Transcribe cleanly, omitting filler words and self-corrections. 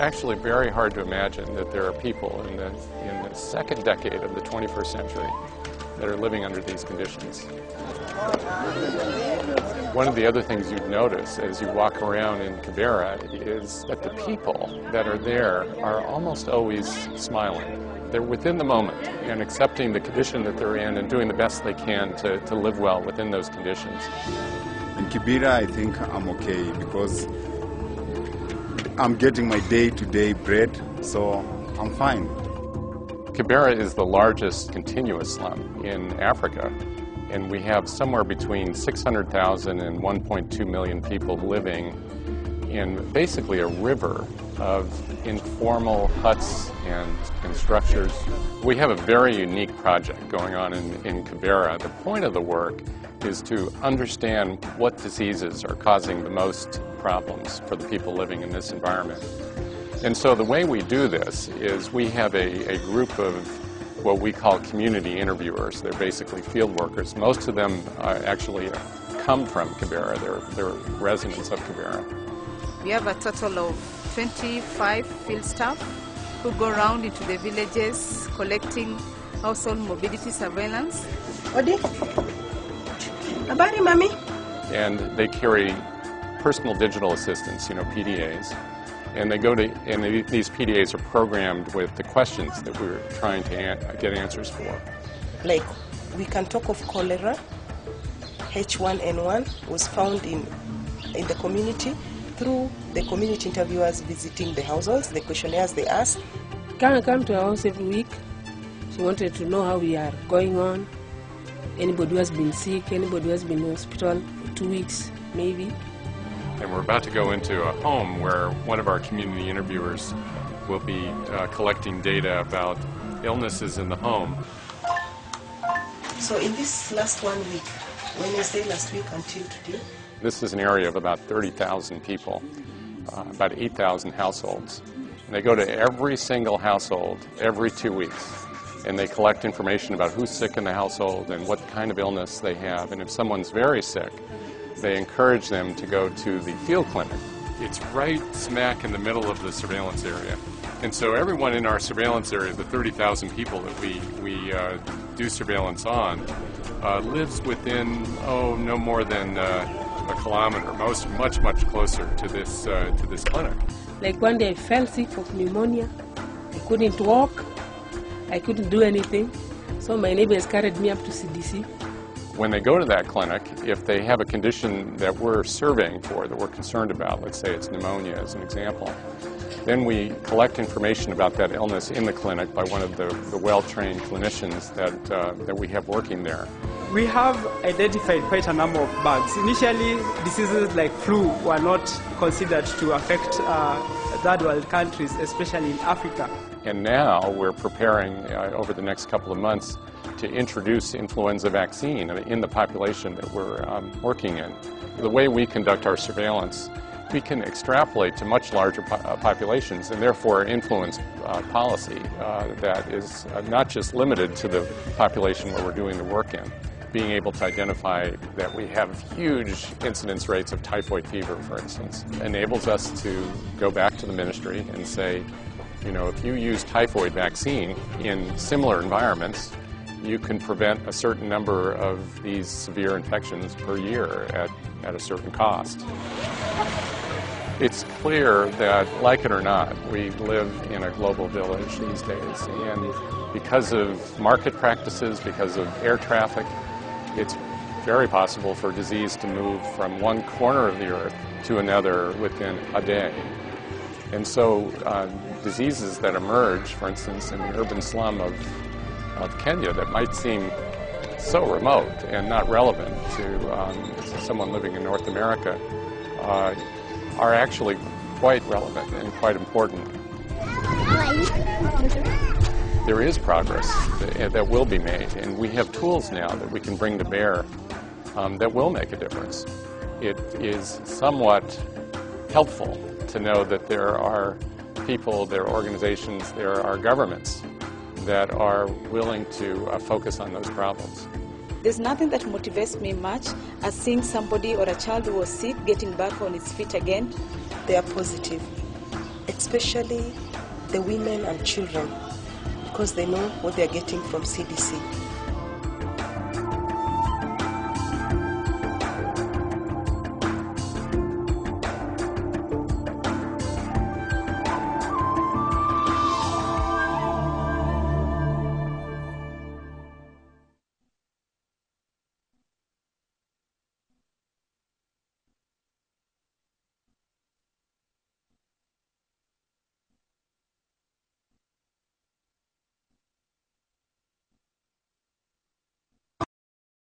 actually very hard to imagine that there are people in the second decade of the 21st century that are living under these conditions. One of the other things you'd notice as you walk around in Kibera is that the people that are there are almost always smiling. They're within the moment and accepting the condition that they're in and doing the best they can to live well within those conditions. In Kibera, I think I'm okay because I'm getting my day-to-day bread, so I'm fine. Kibera is the largest continuous slum in Africa, and we have somewhere between 600,000 and 1.2 million people living in basically a river of informal huts and structures. We have a very unique project going on in Kibera. The point of the work is to understand what diseases are causing the most problems for the people living in this environment. And so the way we do this is we have a group of what we call community interviewers. They're basically field workers. Most of them actually come from Kibera. They're residents of Kibera. We have a total of 25 field staff who go around into the villages collecting household mobility surveillance. Odi? Habari, Mami? And they carry personal digital assistants, PDAs. And they go to, and these PDAs are programmed with the questions that we're trying to get answers for. Like, we can talk of cholera. H1N1 was found in the community through the community interviewers visiting the households, the questionnaires they asked. Come to our house every week. She wanted to know how we are going on. Anybody who has been sick, anybody who has been in hospital for 2 weeks, maybe. And we're about to go into a home where one of our community interviewers will be collecting data about illnesses in the home. So in this last 1 week, Wednesday last week until today? This is an area of about 30,000 people, about 8,000 households. And they go to every single household every 2 weeks. And they collect information about who's sick in the household and what kind of illness they have. And if someone's very sick, they encourage them to go to the field clinic. It's right smack in the middle of the surveillance area. And so everyone in our surveillance area, the 30,000 people that we do surveillance on, lives within, no more than a kilometer, much closer to this clinic. Like one day I fell sick of pneumonia. I couldn't walk. I couldn't do anything. So my neighbors carried me up to CDC. When they go to that clinic, if they have a condition that we're surveying for, that we're concerned about, let's say it's pneumonia as an example, then we collect information about that illness in the clinic by one of the well-trained clinicians that we have working there. We have identified quite a number of bugs. Initially, diseases like flu were not considered to affect third world countries, especially in Africa. And now we're preparing over the next couple of months to introduce influenza vaccine in the population that we're working in. The way we conduct our surveillance, we can extrapolate to much larger populations and therefore influence policy that is not just limited to the population where we're doing the work in. Being able to identify that we have huge incidence rates of typhoid fever, for instance, enables us to go back to the ministry and say, if you use typhoid vaccine in similar environments, you can prevent a certain number of these severe infections per year at a certain cost. It's clear that, like it or not, we live in a global village these days, and because of market practices, because of air traffic, it's very possible for disease to move from one corner of the earth to another within a day. And so diseases that emerge, for instance, in the urban slum of Kenya that might seem so remote and not relevant to someone living in North America are actually quite relevant and quite important. There is progress that will be made, and we have tools now that we can bring to bear that will make a difference. It is somewhat helpful to know that there are people, there are organizations, there are governments that are willing to focus on those problems. There's nothing that motivates me much as seeing somebody or a child who was sick getting back on its feet again. They are positive. especially the women and children, because they know what they are getting from CDC.